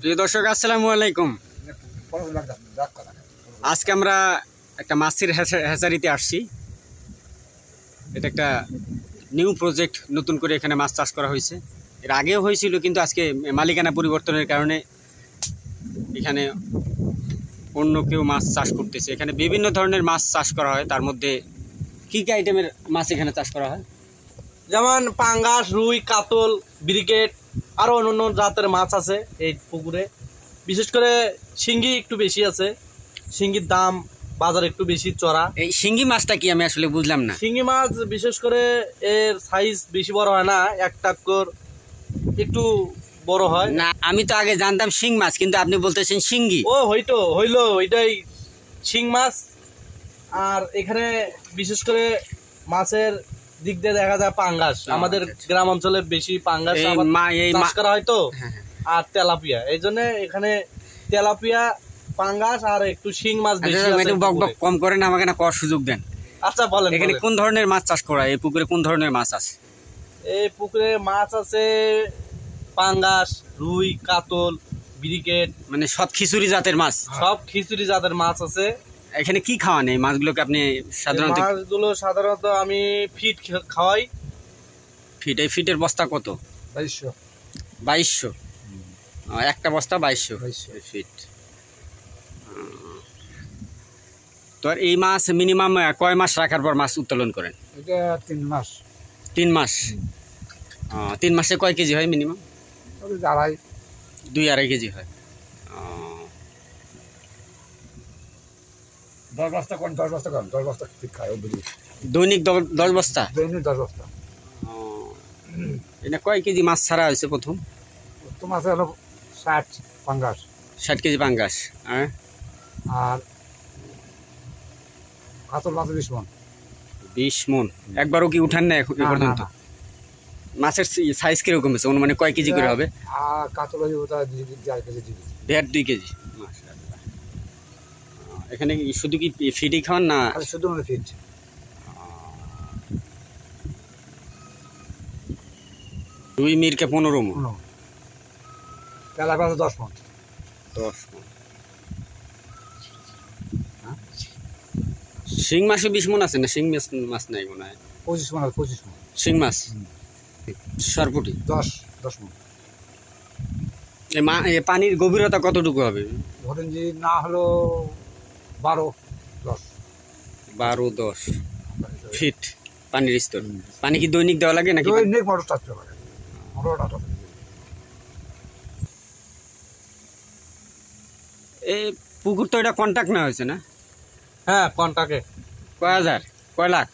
প্রিয় দর্শক আসসালামু আলাইকুম। আজকে আমরা একটা মাছের হ্যাচারিতে আসছি। এটা একটা নিউ প্রজেক্ট, নতুন করে এখানে মাছ চাষ করা হয়েছে। এর আগেও হয়েছিল, কিন্তু আজকে মালিকানা পরিবর্তনের কারণে এখানে অন্য কেউ মাছ চাষ করতেছে। এখানে বিভিন্ন ধরনের মাছ চাষ করা হয়। তার মধ্যে কী কী আইটেমের মাছ এখানে চাষ করা হয়? যেমন পাঙ্গাস, রুই, কাতল, ব্রিগেড, আরো অন্যান্য জাতের মাছ আছে এই পুকুরে। বিশেষ করে শিঙ্গি একটু বেশি আছে। শিঙ্গির দাম বাজার একটু বেশি চড়া। এই শিঙ্গি মাছটা কি আমি আসলে বুঝলাম না। শিঙ্গি মাছ বিশেষ করে এর সাইজ বেশি বড় হয় না, এক টাক্কর একটু বড় হয় না। আমি তো আগে জানতাম শিং মাছ, কিন্তু আপনি বলতেছেন শিঙ্গি। ও হইলো ওইটাই শিং মাছ। আর এখানে বিশেষ করে মাছের দিক দিয়ে দেখা যায় পাঙ্গাস। আমাদের গ্রাম অঞ্চলে বেশি পাঙ্গাস চাষ করা হয় তো, আর তেলাপিয়া। এই জন্য এখানে তেলাপিয়া, পাঙ্গাস আর একটু শিং মাছ বেশি আছে। বক বক কম করেন, আমাকে না করার সুযোগ দেন। আচ্ছা বলেন, এখানে কোন ধরনের মাছ চাষ করা হয়? এই পুকুরে কোন ধরনের মাছ আছে? এই পুকুরে মাছ আছে পাঙ্গাস, রুই, কাতল, ব্রিগেড, মানে সব খিচুড়ি জাতের মাছ। সব খিচুড়ি জাতের মাছ আছে। এখানে কি খাওয়ান এই মাছগুলোকে আপনি সাধারণত? মাছগুলো সাধারণত আমি ফিট খাওয়াই। ফিট, এই ফিটের বস্তা কত? 2200। একটা বস্তা 2200 ফিট। তো আর এই মাছ মিনিমাম কয় মাস রাখার পর মাছ উত্তোলন করেন? এটা 3 মাস। 3 মাস। 3 মাসে কয় কেজি হয় মিনিমাম? 2-2.5 কেজি হয়। 10 বস্তা কোন 10 বস্তা কম, 10 বস্তা ঠিক খায়। দৈনিক 10 বস্তা? দৈনিক 10 বস্তা। এটা কয় কেজি মাছ ছাড়া হয়েছে প্রথম? প্রথম আছে হলো 60 পাঙ্গাস। 60 কেজি পাঙ্গাস। আর কাতল মাছ 20 মণ। 20 মণ। একবারও কি উঠান না এখন পর্যন্ত? মাছের সাইজ কিরকম আছে? মানে কয় কেজি করে হবে? আর কাতল হইব 2.5 কেজি। 2 কেজি। এখানে শুধু কি ফিডই খাওয়ান না? শুধু মানে ফিড। রুই মিরকে 15 মণ। তেলাপিয়া 10 মণ। 10 মণ। শিং মাছে 20 মণ আছে না? শিং মাছ নাই মনে হয়। 25 মণ। 25 মণ শিং মাছ। সরপুটি 10 মণ। এই পানির গভীরতা কতটুকু হবে? ধরেন যে না হলো 12-10 ফিট পানির স্তর। পানি কি দৈনিক দেওয়া লাগে নাকি? দৈনিক মোটর চালাতে লাগে। এই পুকুর তো এটা কন্ট্রাক্ট নেওয়া হয়েছে না? হ্যাঁ, কন্ট্রাক্টে। কয় হাজার, কয় লাখ?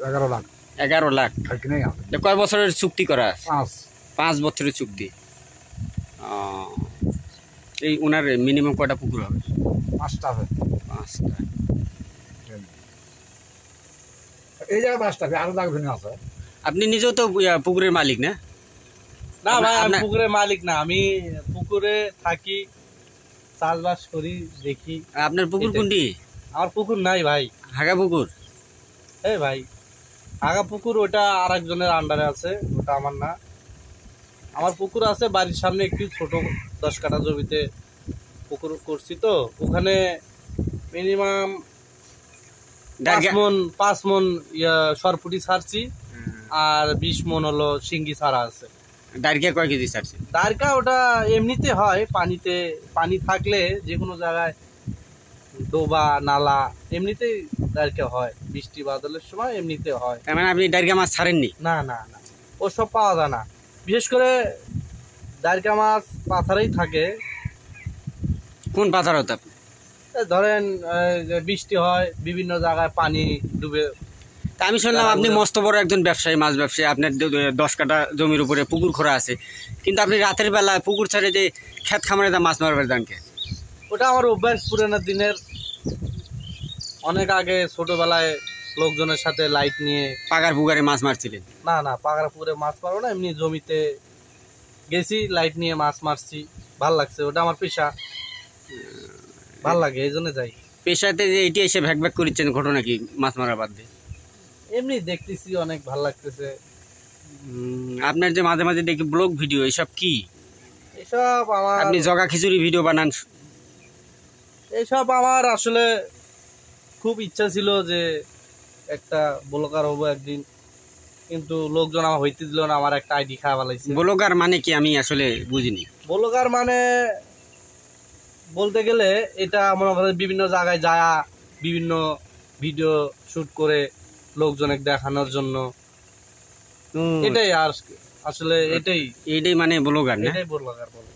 11 লাখ। 11 লাখ। কয় বছরের চুক্তি করা? 5 বছরের চুক্তি। এই ওনার মিনিমাম কয়টা পুকুর হবে? 5টা হবে। 5টা। এই জায়গায় 5টা, আরো লাগবে না আছে। আপনি নিজেও তো পুকুরের মালিক না? না ভাই, আমি পুকুরের মালিক না। আমি পুকুরে থাকি, চাষবাস করি, দেখি। আপনার পুকুর কোনটি? আমার পুকুর নাই ভাই। হাগা পুকুর? এই ভাই, হাগা পুকুর ওটা আর একজনের আন্ডারে আছে, ওটা আমার না। আমার পুকুর আছে বাড়ির সামনে একটু ছোট 10 কাঠা জমিতে পুকুর করছি। তো ওখানে মিনিমাম 5 মণ সরপুটি ছাড়ছি, আর 20 মণ হলো শিঙ্গি ছাড়া আছে। দাঁড়িয়ে কয় কেজি ছাড়ছে? দাঁড়কা ওটা এমনিতে হয়, পানি থাকলে যে কোনো জায়গায়, ডোবা, নালা, এমনিতেই দাঁড়কা হয়। বৃষ্টি বাদলের সময় এমনিতে হয়। মানে আপনি দাঁড়িয়ে মাছ ছাড়েননি? না, ওসব পাওয়া যায় না। বিশেষ করে দাঁড়কা মাছ পাথারেই থাকে। কোন পাথার হতো আপনি? ধরেন বৃষ্টি হয়, বিভিন্ন জায়গায় পানি ডুবে। আমি শুনলাম আপনি মস্ত বড় একজন ব্যবসায়ী, মাছ ব্যবসায়ী। আপনার 10 কাঠা জমির উপরে পুকুর খোঁড়া আছে, কিন্তু আপনি রাতের বেলা পুকুর ছাড়ে যে খেত খামারে মাছ মারবার জানকে? ওটা আমার অভ্যাস পুরানো দিনের। অনেক আগে ছোটবেলায় লোকজনের সাথে লাইট নিয়ে পাগার পুকুরে মাছ মারছিলেন? না, পাগার পুকুরে মাছ মারবো না, এমনি জমিতে গেছি, লাইট নিয়ে মাছ মারছি। ভাল লাগছে, ওটা আমার পেশা, ভাল লাগে, এই জন্য যাই। পেশাতে যে এটি এসে ভ্যাক ভ্যাক করছেন, ঘটনা কি মাছ মারা বাদ দিয়ে? এমনি দেখতেছি, অনেক ভাল লাগতেছে। আপনার যে মাঝে মাঝে দেখি ব্লগ ভিডিও, এসব কি? এসব আমার আপনি জগা খিচুড়ি ভিডিও বানান? এসব আমার আসলে খুব ইচ্ছা ছিল যে একটা ব্লগার হবো একদিন, কিন্তু লোকজন আমার হইতে দিল না, আমার একটা আইডি খাওয়া ফেলাইছে। ব্লগার মানে কি আমি আসলে বুঝিনি। ব্লগার মানে বলতে গেলে এটা মনে করেন বিভিন্ন জায়গায় যায় বিভিন্ন ভিডিও শুট করে লোকজনকে দেখানোর জন্য, এটাই। আর আসলে এটাই মানে ব্লগার না? এটাই ব্লগার বলে।